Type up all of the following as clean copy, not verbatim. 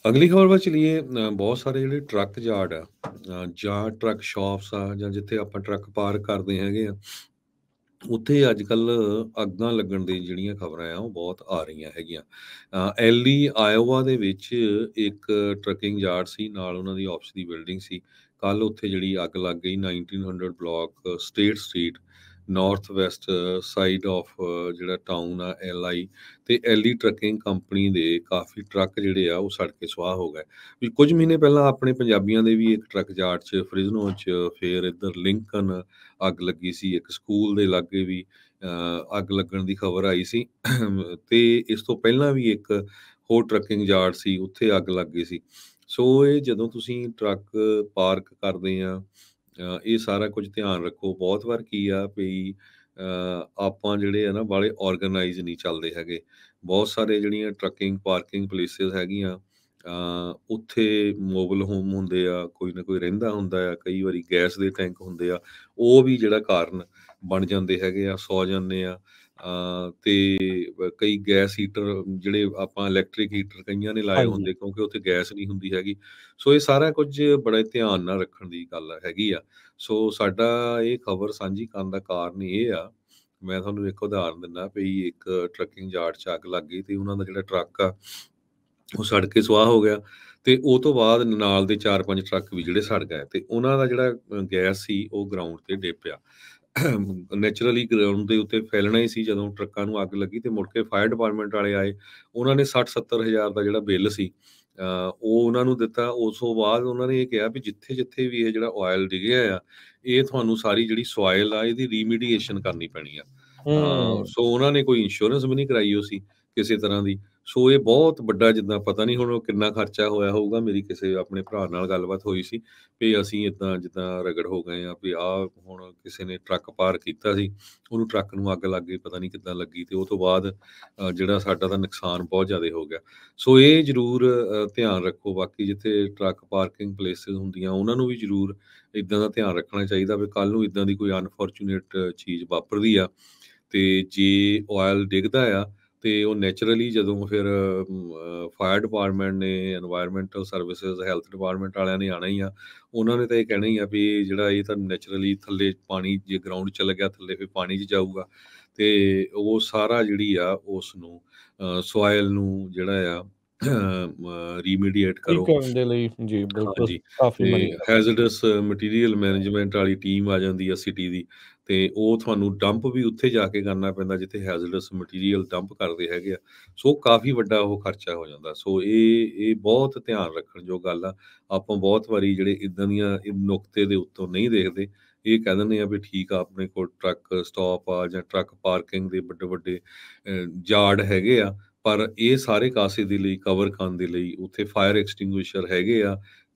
ਅਗਲੀ ਖਬਰ ਵੱਲ ਚਲੀਏ। ਬਹੁਤ ਸਾਰੇ ਜਿਹੜੇ ਟਰੱਕ ਯਾਰਡ ਆ, ਜਾਂ ਟਰੱਕ ਸ਼ਾਪਸ ਆ, ਜਾਂ ਜਿੱਥੇ ਆਪਾਂ ਟਰੱਕ ਪਾਰਕ ਕਰਦੇ ਹੈਗੇ ਆ, ਉੱਥੇ ਅੱਜ ਕੱਲ੍ਹ ਅੱਗਾਂ ਲੱਗਣ ਦੀ ਜਿਹੜੀਆਂ ਖਬਰਾਂ ਆ ਉਹ ਬਹੁਤ ਆ ਰਹੀਆਂ ਹੈਗੀਆਂ। ਐਲੀ ਆਇਓਵਾ ਦੇ ਵਿੱਚ ਇੱਕ ਟਰੱਕਿੰਗ ਯਾਰਡ ਸੀ, ਨਾਲ ਉਹਨਾਂ ਦੀ ਆਫਿਸ ਦੀ ਬਿਲਡਿੰਗ ਸੀ। ਕੱਲ੍ਹ ਉੱਥੇ ਜਿਹੜੀ ਅੱਗ ਲੱਗ ਗਈ 1900 block state street, north West side of ਜਿਹੜਾ ਟਾਊਨ ਆ LI, ਤੇ ਐਲੀ ਟਰੱਕਿੰਗ ਕੰਪਨੀ ਦੇ ਕਾਫੀ ਟਰੱਕ ਜਿਹੜੇ ਆ ਉਹ ਸੜ ਕੇ ਸੁਆਹ ਹੋ ਗਏ। ਵੀ ਕੁਝ ਮਹੀਨੇ ਪਹਿਲਾਂ ਆਪਣੇ ਪੰਜਾਬੀਆਂ ਦੇ ਵੀ ਇੱਕ ਟਰੱਕ ਯਾਰਡ 'ਚ ਫਰਿਜ਼ਨੋ 'ਚ, ਫਿਰ ਇੱਧਰ ਲਿੰਕਨ ਅੱਗ ਲੱਗੀ ਸੀ। ਇੱਕ ਸਕੂਲ ਦੇ ਲਾਗੇ ਵੀ ਅੱਗ ਲੱਗਣ ਦੀ ਖਬਰ ਆਈ ਸੀ। ਤੇ ਇਸ ਤੋਂ ਪਹਿਲਾਂ ਵੀ ਇੱਕ ਹੋਰ ਟਰੱਕਿੰਗ ਯਾਰਡ ਸੀ, ਉੱਥੇ ਅੱਗ ਲੱਗ ਗਈ ਸੀ। ਸੋ ਇਹ ਜਦੋਂ ਤੁਸੀਂ ਟਰੱਕ ਪਾਰਕ ਕਰਦੇ ਆ, ਇਹ ਸਾਰਾ ਕੁਝ ਧਿਆਨ ਰੱਖੋ। ਬਹੁਤ ਵਾਰ ਕੀ ਆ ਵੀ ਆਪਾਂ ਜਿਹੜੇ ਆ ਨਾ ਵਾਲੇ ਆਰਗੇਨਾਈਜ਼ ਨਹੀਂ ਚੱਲਦੇ ਹੈਗੇ। ਬਹੁਤ ਸਾਰੇ ਜਿਹੜੀਆਂ ਟਰੱਕਿੰਗ ਪਾਰਕਿੰਗ ਪਲੇਸਿਸ ਹੈਗੀਆਂ, ਉੱਥੇ ਮੋਬਾਈਲ ਹੋਮ ਹੁੰਦੇ ਆ, ਕੋਈ ਨਾ ਕੋਈ ਰਹਿੰਦਾ ਹੁੰਦਾ ਆ, ਕਈ ਵਾਰੀ ਗੈਸ ਦੇ ਟੈਂਕ ਹੁੰਦੇ ਆ, ਉਹ ਵੀ ਜਿਹੜਾ ਕਾਰਨ ਬਣ ਜਾਂਦੇ ਹੈਗੇ ਆ, ਸੌ ਜਾਂਦੇ ਆ। ਤੇ ਕਈ ਗੈਸ ਹੀਟਰ ਜਿਹੜੇ ਆਪਾਂ ਇਲੈਕਟ੍ਰਿਕ ਹੀਟਰ ਕਈਆਂ ਨੇ ਲਾਏ ਹਾਂਜੀ। ਹੁੰਦੇ, ਕਿਉਂਕਿ ਉੱਥੇ ਗੈਸ ਨਹੀਂ ਹੁੰਦੀ ਹੈਗੀ। ਸੋ ਇਹ ਸਾਰਾ ਕੁਝ ਬੜੇ ਧਿਆਨ ਨਾਲ ਰੱਖਣ ਦੀ ਗੱਲ ਹੈਗੀ ਆ। ਸੋ ਸਾਡਾ ਇਹ ਖਬਰ ਸਾਂਝੀ ਕਰਨ ਦਾ ਕਾਰਨ ਇਹ ਆ, ਮੈਂ ਤੁਹਾਨੂੰ ਇੱਕ ਉਦਾਹਰਨ ਦਿੰਦਾ ਵੀ ਇੱਕ ਟਰੱਕਿੰਗ ਯਾਰਡ 'ਚ ਅੱਗ ਲੱਗ ਗਈ ਤੇ ਉਹਨਾਂ ਦਾ ਜਿਹੜਾ ਟਰੱਕ ਆ ਉਹ ਸੜ ਕੇ ਸੁਆਹ ਹੋ ਗਿਆ। ਤੇ ਉਹ ਤੋਂ ਬਾਅਦ ਨਾਲ ਦੇ 4-5 ਟਰੱਕ ਵੀ ਜਿਹੜੇ ਸੜ ਗਏ, ਤੇ ਉਹਨਾਂ ਦਾ ਜਿਹੜਾ ਗੈਸ ਸੀ ਉਹ ਗਰਾਊਂਡ ਤੇ ਡਿੱਗ ਪਿਆ। ਨੈਚੁਰਲੀ ਗਰਾਊਂਡ ਦੇ ਉੱਤੇ ਫੈਲਣਾ ਹੀ ਸੀ ਜਦੋਂ ਟਰੱਕਾਂ ਨੂੰ ਅੱਗ ਲੱਗੀ। ਤੇ ਮੁੜ ਕੇ ਫਾਇਰ ਡਿਪਾਰਟਮੈਂਟ ਵਾਲੇ ਆਏ, ਉਹਨਾਂ ਨੇ 60-70 ਹਜ਼ਾਰ ਦਾ ਜਿਹੜਾ ਬਿੱਲ ਸੀ ਉਹ ਉਹਨਾਂ ਨੂੰ ਦਿੱਤਾ। ਉਸ ਤੋਂ ਬਾਅਦ ਉਹਨਾਂ ਨੇ ਇਹ ਕਿਹਾ ਵੀ ਜਿੱਥੇ-ਜਿੱਥੇ ਵੀ ਇਹ ਜਿਹੜਾ ਆਇਲ ਡਿੱਗਿਆ ਆ, ਇਹ ਤੁਹਾਨੂੰ ਸਾਰੀ ਜਿਹੜੀ ਸੋਇਲ ਆ ਇਹਦੀ ਰੀਮੀਡੀਏਸ਼ਨ ਕਰਨੀ ਪੈਣੀ ਆ। ਹੂੰ। ਸੋ ਉਹਨਾਂ ਨੇ ਕੋਈ ਇੰਸ਼ੋਰੈਂਸ ਵੀ ਨਹੀਂ ਕਰਾਈ ਸੀ ਕਿਸੇ ਤਰ੍ਹਾਂ ਦੀ। ਸੋ ਇਹ ਬਹੁਤ ਵੱਡਾ, ਜਿੱਦਾਂ ਪਤਾ ਨਹੀਂ ਹੁਣ ਉਹ ਕਿੰਨਾ ਖਰਚਾ ਹੋਇਆ ਹੋਊਗਾ। ਮੇਰੀ ਕਿਸੇ ਆਪਣੇ ਭਰਾ ਨਾਲ ਗੱਲਬਾਤ ਹੋਈ ਸੀ ਵੀ ਅਸੀਂ ਇੱਦਾਂ ਜਿੱਦਾਂ ਰਗੜ ਹੋ ਗਏ ਆ ਵੀ ਹੁਣ ਕਿਸੇ ਨੇ ਟਰੱਕ ਪਾਰ ਕੀਤਾ ਸੀ, ਉਹਨੂੰ ਟਰੱਕ ਨੂੰ ਅੱਗ ਲੱਗ ਗਈ, ਪਤਾ ਨਹੀਂ ਕਿੱਦਾਂ ਲੱਗੀ, ਤੇ ਉਹ ਤੋਂ ਬਾਅਦ ਜਿਹੜਾ ਸਾਡਾ ਤਾਂ ਨੁਕਸਾਨ ਬਹੁਤ ਜ਼ਿਆਦਾ ਹੋ ਗਿਆ। ਸੋ ਇਹ ਜ਼ਰੂਰ ਧਿਆਨ ਰੱਖੋ। ਬਾਕੀ ਜਿੱਥੇ ਟਰੱਕ ਪਾਰਕਿੰਗ ਪਲੇਸਿਸ ਹੁੰਦੀਆਂ ਉਹਨਾਂ ਨੂੰ ਵੀ ਜ਼ਰੂਰ ਇੱਦਾਂ ਦਾ ਧਿਆਨ ਰੱਖਣਾ ਚਾਹੀਦਾ ਵੀ ਕੱਲ੍ਹ ਨੂੰ ਇੱਦਾਂ ਦੀ ਕੋਈ ਅਨਫੋਰਚੂਨੇਟ ਚੀਜ਼ ਵਾਪਰਦੀ ਆ, ਤੇ ਜੇ ਆਇਲ ਡਿੱਗਦਾ ਆ ਤੇ ਉਹ ਨੈਚੁਰਲੀ ਜਦੋਂ ਫਿਰ ਫਾਇਰ ਡਿਪਾਰਟਮੈਂਟ ਨੇ, ਐਨਵਾਇਰਨਮੈਂਟਲ ਸਰਵਿਸਿਜ਼, ਹੈਲਥ ਡਿਪਾਰਟਮੈਂਟ ਵਾਲਿਆਂ ਨੇ ਆਉਣਾ ਹੀ ਆ। ਉਹਨਾਂ ਨੇ ਤਾਂ ਇਹ ਕਹਿਣਾ ਹੀ ਆ ਵੀ ਜਿਹੜਾ ਇਹ ਤਾਂ ਨੈਚੁਰਲੀ ਥੱਲੇ ਪਾਣੀ ਜੇ ਗਰਾਊਂਡ 'ਚ ਚਲਾ ਗਿਆ ਥੱਲੇ, ਫਿਰ ਪਾਣੀ 'ਚ ਜਾਊਗਾ, ਤੇ ਉਹ ਸਾਰਾ ਜਿਹੜੀ ਆ ਉਸ ਨੂੰ ਸੋਇਲ ਨੂੰ ਜਿਹੜਾ ਆ ਰੀਮੀਡੀਏਟ ਠੀਕ ਕਰੋ। ਕਰਨ ਦੇ ਲਈ ਜੀ, ਬਿਲਕੁਲ ਹਾਂਜੀ, ਕਾਫ਼ੀ ਤੇ ਮਨੀ ਕਰਦਾ। ਹੈਜ਼ਰਡਸ ਮਟੀਰੀਅਲ ਮੈਨੇਜਮੈਂਟ ਵਾਲੀ ਟੀਮ ਆ ਜਾਂਦੀ ਆ ਸਿਟੀ ਦੀ, ਤੇ ਉਹ ਤੁਹਾਨੂੰ ਡੰਪ ਵੀ ਉੱਥੇ ਜਾ ਕੇ ਕਰਨਾ ਪੈਂਦਾ ਜਿੱਥੇ ਹੈਜ਼ਰਡਸ ਮਟੀਰੀਅਲ ਡੰਪ ਕਰਦੇ ਹੈਗੇ ਆ। ਸੋ ਕਾਫੀ ਵੱਡਾ ਉਹ ਖਰਚਾ ਹੋ ਜਾਂਦਾ। ਸੋ ਇਹ ਬਹੁਤ ਧਿਆਨ ਰੱਖਣ ਜੋ ਗੱਲ ਆ। ਆਪਾਂ ਬਹੁਤ ਵਾਰੀ ਜਿਹੜੇ ਇਦਾਂ ਦੀਆਂ ਨੁਕਤੇ ਦੇ ਉੱਤੋਂ ਨਹੀਂ ਦੇਖਦੇ, ਇਹ ਕਹਿ ਦਿੰਦੇ ਆ ਵੀ ਠੀਕ ਆ ਆਪਣੇ ਕੋਲ ਟਰੱਕ ਸਟਾਪ ਆ ਜਾਂ ਟਰੱਕ ਪਾਰਕਿੰਗ ਦੇ ਵੱਡੇ ਵੱਡੇ ਯਾਰਡ ਹੈਗੇ ਆ, ਪਰ ਇਹ ਸਾਰੇ ਕਾਸੇ ਦੇ ਲਈ, ਕਵਰ ਕਰਨ ਦੇ ਲਈ ਉੱਥੇ ਫਾਇਰ ਐਕਸਟਿੰਗੁਇਸ਼ਰ ਹੈਗੇ ਆ,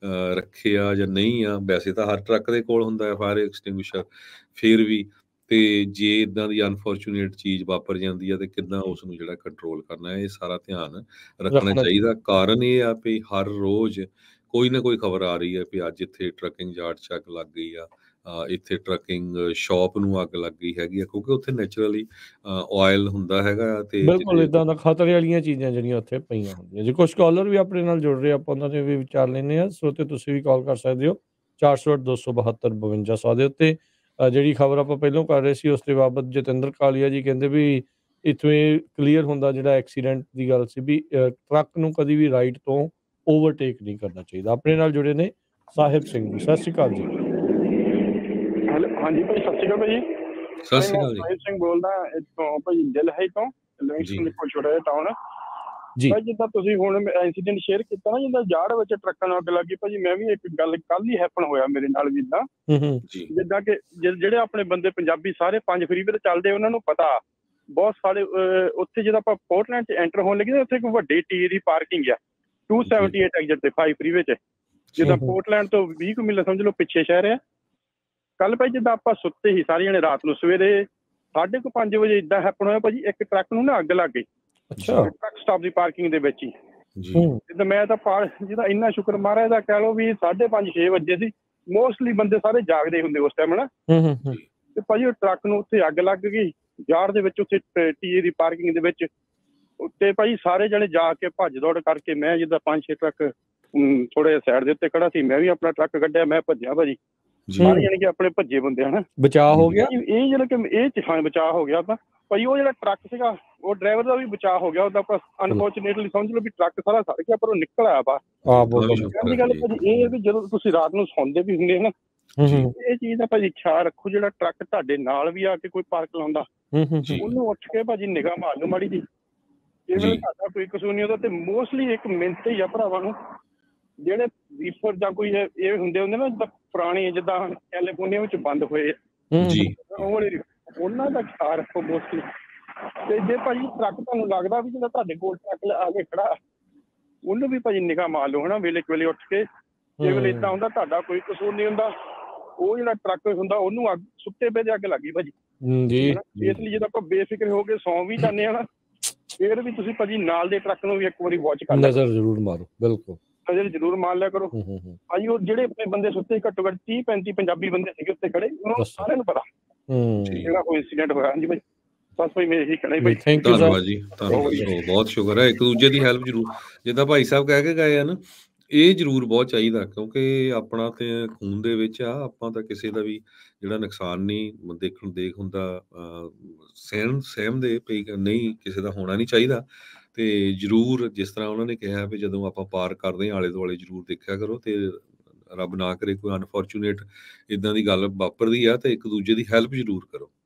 ਰੱਖੇ ਆ ਜਾਂ ਨਹੀਂ ਆ। ਵੈਸੇ ਤਾਂ ਹਰ ਟਰੱਕ ਦੇ ਕੋਲ ਹੁੰਦਾ ਹੈ ਫਾਇਰ ਐਕਸਟਿੰਗੁਇਸ਼ਰ, ਫਿਰ ਵੀ। ਤੇ ਜੇ ਇਦਾਂ ਦੀ ਅਨਫੋਰਚੂਨੇਟ ਚੀਜ਼ ਵਾਪਰ ਜਾਂਦੀ ਆ ਤੇ ਕਿੱਦਾਂ ਉਸ ਨੂੰ ਜਿਹੜਾ ਕੰਟਰੋਲ ਕਰਨਾ ਹੈ, ਇਹ ਸਾਰਾ ਧਿਆਨ ਰੱਖਣਾ ਰੱਖਣਾ ਚਾਹੀਦਾ। ਚਾਹੀਦਾ। ਕਾਰਨ ਇਹ ਆ ਵੀ ਹਰ ਰੋਜ਼ ਕੋਈ ਨਾ ਕੋਈ ਖਬਰ ਆ ਰਹੀ ਹੈ ਵੀ ਅੱਜ ਇੱਥੇ ਟਰੱਕਿੰਗ ਯਾਰਡ 'ਚ ਅੱਗ ਲੱਗ ਗਈ ਆ, ਇੱਥੇ ਟਰੱਕਿੰਗ ਸ਼ਾਪ ਨੂੰ ਅੱਗ ਲੱਗ ਗਈ ਹੈਗੀ ਆ, ਕਿਉਂਕਿ ਉੱਥੇ ਨੈਚੁਰਲੀ ਆਇਲ ਹੁੰਦਾ ਹੈਗਾ। ਤੇ ਬਿਲਕੁਲ ਜਿਹੜੇ ਇਦਾਂ ਦਾ ਖਤਰੇ ਵਾਲੀਆਂ ਚੀਜ਼ਾਂ ਜਿਹੜੀਆਂ ਉੱਥੇ ਪਈਆਂ ਹੁੰਦੀਆਂ ਜੀ। ਕੁਛ ਕਾਲਰ ਵੀ ਆਪਣੇ ਨਾਲ ਜੁੜ ਰਹੇ, ਆਪਾਂ ਉਹਨਾਂ ਦੇ ਵੀ ਵਿਚਾਰ ਲੈਂਦੇ ਹਾਂ। ਸਰੋਤੇ ਤੁਸੀਂ ਵੀ ਕਾਲ ਕਰ ਸਕਦੇ ਹੋ 408-272-5200 ਦੇ ਉੱਤੇ। ਜਿਹੜੀ ਖਬਰ ਆਪਾਂ ਪਹਿਲਾਂ ਕਰ ਰਹੇ ਸੀ ਉਸ ਦੇ ਬਾਬਤ ਜਤਿੰਦਰ ਕਾਲੀਆ ਜੀ ਕਹਿੰਦੇ ਵੀ ਇੱਥੋਂ ਇਹ ਕਲੀਅਰ ਹੁੰਦਾ ਜਿਹੜਾ ਐਕਸੀਡੈਂਟ ਦੀ ਗੱਲ ਸੀ ਵੀ ਟਰੱਕ ਨੂੰ ਕਦੀ ਵੀ ਰਾਈਟ ਤੋਂ ਓਵਰਟੇਕ ਨਹੀਂ ਕਰਨਾ ਚਾਹੀਦਾ। ਆਪਣੇ ਨਾਲ ਜੁੜੇ ਨੇ ਸਾਹਿਬ ਸਿੰਘ ਜੀ, ਸਤਿ ਸ਼੍ਰੀ ਅਕਾਲ ਜੀ। ਹੈਲੋ, ਹਾਂਜੀ ਭਾਈ, ਸਤਿ ਸ਼੍ਰੀ ਅਕਾਲ ਭਾਜੀ। ਸਤਿ ਭਾਈ ਸ਼੍ਰੀ ਮੈਂ ਅਕਾਲ ਜੀ। ਸਾਹਿਬ ਸਿੰਘ ਬੋਲਦਾ ਇੱਥੋਂ ਭਾਈ ਦਿਲਹਈ ਤੋਂ, ਲਿਵਿੰਗਸਟਨ ਜੀ ਦੇ ਕੋਲ ਛੋਟਾ ਜਿਹਾ ਟਾਊਨ। ਜੀ। ਭਾਈ ਜਿੱਦਾਂ ਤੁਸੀਂ ਹੁਣ ਇੰਸੀਡੈਂਟ ਸ਼ੇਅਰ ਕੀਤਾ ਨਾ, ਜਿੱਦਾਂ ਯਾਰਡ ਵਿੱਚ ਟਰੱਕਾਂ ਨੂੰ ਅੱਗ ਲੱਗੀ, ਭਾਜੀ ਮੈਂ ਵੀ ਇੱਕ ਗੱਲ ਕੱਲ ਹੀ ਹੈਪਨ ਹੋਇਆ ਮੇਰੇ ਨਾਲ ਵੀ ਇੱਦਾਂ। ਜੀ ਜਿੱਦਾਂ ਕਿ ਜਿਹੜੇ ਆਪਣੇ ਬੰਦੇ ਪੰਜਾਬੀ ਸਾਰੇ 5 ਫਰੀਵੇ ਤੇ ਚੱਲਦੇ, ਉਹਨਾਂ ਨੂੰ ਪਤਾ ਬਹੁਤ ਸਾਰੇ ਉੱਥੇ ਜਦੋਂ ਆਪਾਂ ਪੋਰਟਲੈਂਡ 'ਚ ਐਂਟਰ ਹੋਣ ਲੱਗੇ, ਉੱਥੇ ਇੱਕ ਵੱਡੀ ਟੀ ਦੀ ਪਾਰਕਿੰਗ ਆ 278 ਐਗਜ਼ਿਟ ਤੇ 5 ਫਰੀਵੇ 'ਚ। ਜਿੱਦਾਂ ਪੋਰਟਲੈਂਡ ਤੋਂ 20 ਕੁ ਮੀਲ ਸਮਝ ਲਓ ਪਿੱਛੇ ਸ਼ਹਿਰ ਆ। ਕੱਲ ਭਾਈ ਜਿੱਦਾਂ ਆਪਾਂ ਸੁੱਤੇ ਸੀ ਸਾਰੇ ਜਣੇ ਰਾਤ ਨੂੰ, ਸਵੇਰੇ 5:30 ਵਜੇ ਇੱਦਾਂ ਹੈਪਨ ਹੋਇਆ ਭਾਜੀ, ਇੱਕ ਟਰੱਕ ਨੂੰ ਨਾ ਅੱਗ ਲੱਗ ਗਈ। ਅੱਛਾ। ਟਰੱਕ ਸਟਾਪ ਦੀ ਪਾਰਕਿੰਗ ਦੇ ਵਿੱਚ ਹੀ। ਜੀ ਜਿੱਦਾਂ ਮੈਂ ਤਾਂ ਜਿਹਦਾ ਇੰਨਾ ਸ਼ੁਕਰ ਮਹਾਰਾਜ ਦਾ ਕਹਿ ਲਓ ਵੀ 5:30-6 ਵਜੇ ਸੀ, ਮੋਸਟਲੀ ਬੰਦੇ ਸਾਰੇ ਜਾਗਦੇ ਹੁੰਦੇ ਉਸ ਟਾਈਮ ਨਾ। ਤੇ ਭਾਜੀ ਉਹ ਟਰੱਕ ਨੂੰ ਉੱਥੇ ਅੱਗ ਲੱਗ ਗਈ ਯਾਰਡ ਦੇ ਵਿੱਚ, ਉੱਥੇ ਟੀਏ ਦੀ ਪਾਰਕਿੰਗ ਦੇ ਵਿੱਚ। ਉੱਤੇ ਭਾਜੀ ਸਾਰੇ ਜਣੇ ਜਾ ਕੇ ਭੱਜ ਦੌੜ ਕਰਕੇ, ਮੈਂ ਜਿੱਦਾਂ 5-6 ਟਰੱਕ ਥੋੜੇ ਸਾਈਡ ਦੇ ਉੱਤੇ ਖੜਾ ਸੀ, ਮੈਂ ਵੀ ਆਪਣਾ ਟਰੱਕ ਕੱਢਿਆ, ਮੈਂ ਭੱਜਿਆ ਭਾਜੀ। ਜੀ ਸਾਰੇ ਜਾਣੀ ਕਿ ਆਪਣੇ ਭੱਜੇ ਬੰਦੇ ਹਨ। ਬਚਾਅ ਹੋ ਗਿਆ? ਇਹ ਜਿਹੜਾ ਕਿ ਇਹ ਹਾਂ ਬਚਾਅ ਹੋ ਗਿਆ ਤਾਂ ਭਾਜੀ। ਉਹ ਜਿਹੜਾ ਟਰੱਕ ਸੀਗਾ ਉਹ ਡਰਾਈਵਰ ਦਾ ਵੀ ਬਚਾਅ ਹੋ ਗਿਆ, ਉਹਦਾ ਅਨਫੋਰਚੂਨੇਟਲੀ ਸਮਝ ਲਓ ਵੀ ਟਰੱਕ ਸਾਰਾ ਸੜ ਗਿਆ, ਪਰ ਉਹ ਨਿਕਲ ਆਇਆ ਬਾਹਰ। ਪਹਿਲੀ ਗੱਲ ਭਾਜੀ ਇਹ ਹੈ ਵੀ ਜਦੋਂ ਤੁਸੀਂ ਰਾਤ ਨੂੰ ਸੌਂਦੇ ਵੀ ਹੁੰਦੇ ਨਾ, ਇਹ ਚੀਜ਼ ਦਾ ਭਾਜੀ ਖਿਆਲ ਰੱਖੋ, ਜਿਹੜਾ ਟਰੱਕ ਤੁਹਾਡੇ ਨਾਲ ਵੀ ਆ ਕੇ ਕੋਈ ਪਾਰਕ ਲਾਉਂਦਾ, ਉਹਨੂੰ ਉੱਠ ਕੇ ਭਾਜੀ ਨਿਗਾਹ ਮਾਰ ਲਓ ਮਾੜੀ ਜੀ। ਇਹ ਵੇਲੇ ਤੁਹਾਡਾ ਕੋਈ ਕਸੂਰ ਨਹੀਂ ਉਹਦਾ। ਤੇ ਮੋਸਟਲੀ ਇੱਕ ਮਿਹਨਤ ਹੀ ਆ ਭਰਾਵਾਂ ਨੂੰ, ਜਿਹੜੇ ਰੀਫਰ ਜਾਂ ਕੋਈ ਇਹ ਹੁੰਦੇ ਨਾ ਜਿੱਦਾਂ ਪੁਰਾਣੇ, ਜਿੱਦਾਂ ਕੈਲੀਫੋਰਨੀਆ ਵਿੱਚ ਬੰਦ ਹੋਏ ਉਹਨਾਂ ਦਾ ਖਿਆਲ ਰੱਖੋ ਮੋਸਟਲੀ। ਤੇ ਜੇ ਭਾਜੀ ਟਰੱਕ ਤੁਹਾਨੂੰ ਲੱਗਦਾ ਵੀ ਜਿਹੜਾ ਤੁਹਾਡੇ ਕੋਲ ਟਰੱਕ ਆ ਕੇ ਖੜਾ, ਉਹਨੂੰ ਵੀ ਭਾਜੀ ਨਿਗਾਹ ਮਾਰ ਲਓ ਹਨਾ, ਵੇਲੇ ਵੇਲੇ ਉੱਠ ਕੇ। ਜੇ ਵੇਲੇ ਏਦਾਂ ਹੁੰਦਾ ਤੁਹਾਡਾ ਕੋਈ ਕਸੂਰ ਨਹੀਂ ਹੁੰਦਾ, ਉਹ ਜਿਹੜਾ ਟਰੱਕ ਹੁੰਦਾ ਉਹਨੂੰ ਅੱਗ ਸੁੱਤੇ ਪਏ ਦੇ ਅੱਗ ਲੱਗੀ ਭਾਜੀ ਜੀ। ਇਸ ਲਈ ਜਦੋਂ ਆਪਾਂ ਬੇਫਿਕਰ ਹੋ ਕੇ ਸੌਂ ਵੀ ਜਾਂਦੇ ਆ ਨਾ, ਫਿਰ ਵੀ ਤੁਸੀਂ ਭਾਜੀ ਨਾਲ ਦੇ ਟਰੱਕ ਨੂੰ ਵੀ ਇੱਕ ਵਾਰੀ ਵਾਚ ਕਰ ਨਜ਼ਰ ਜ਼ਰੂਰ ਮਾਰੋ। ਬਿਲਕੁਲ ਨਜ਼ਰ ਜ਼ਰੂਰ ਮਾਰ ਲਿਆ ਕਰੋ ਭਾਜੀ। ਉਹ ਜਿਹੜੇ ਆਪਣੇ ਬੰਦੇ ਸੁੱਤੇ ਘੱਟੋ ਘੱਟ 30-35 ਪੰਜਾਬੀ ਬੰਦੇ ਸੀਗੇ ਉੱਤੇ ਖੜੇ, ਉਹਨਾਂ ਨੂੰ ਸਾਰਿਆਂ ਨੂੰ ਪਤਾ ਜਿਹੜਾ ਕੋਈ ਇੰਸੀਡੈਂਟ ਹੋਇਆ। ਹਾਂਜੀ ਭਾਈ ਬਸ ਭਾਈ ਮੈਂ ਇਹੀ ਕਹਿਣਾ ਭਾਈ। ਧੰਨਵਾਦ ਜੀ, ਧੰਨਵਾਦ, ਬਹੁਤ ਸ਼ੁਕਰ ਹੈ। ਇੱਕ ਦੂਜੇ ਦੀ ਹੈਲਪ ਜ਼ਰੂਰ, ਜਿੱਦਾਂ ਭਾਈ ਸਾਹਿਬ ਕਹਿ ਕੇ ਗਏ ਆ ਨਾ, ਇਹ ਜ਼ਰੂਰ ਬਹੁਤ ਚਾਹੀਦਾ, ਕਿਉਂਕਿ ਆਪਣਾ ਤੇ ਖੂਨ ਦੇ ਵਿੱਚ ਆ। ਆਪਾਂ ਤਾਂ ਕਿਸੇ ਦਾ ਵੀ ਜਿਹੜਾ ਨੁਕਸਾਨ ਨਹੀਂ ਦੇਖ ਹੁੰਦਾ, ਸਹਿਮ ਦੇ ਪਈ ਨਹੀਂ, ਕਿਸੇ ਦਾ ਹੋਣਾ ਨਹੀਂ ਚਾਹੀਦਾ। ਤੇ ਜ਼ਰੂਰ ਜਿਸ ਤਰ੍ਹਾਂ ਉਹਨਾਂ ਨੇ ਕਿਹਾ ਵੀ ਜਦੋਂ ਆਪਾਂ ਪਾਰ ਕਰਦੇ ਹਾਂ ਆਲੇ ਦੁਆਲੇ ਜ਼ਰੂਰ ਦੇਖਿਆ ਕਰੋ, ਤੇ ਰੱਬ ਨਾ ਕਰੇ ਕੋਈ ਅਨਫੋਰਚੂਨੇਟ ਇੱਦਾਂ ਦੀ ਗੱਲ ਵਾਪਰਦੀ ਆ, ਤੇ ਇੱਕ ਦੂਜੇ ਦੀ ਹੈਲਪ ਜ਼ਰੂਰ ਕਰੋ।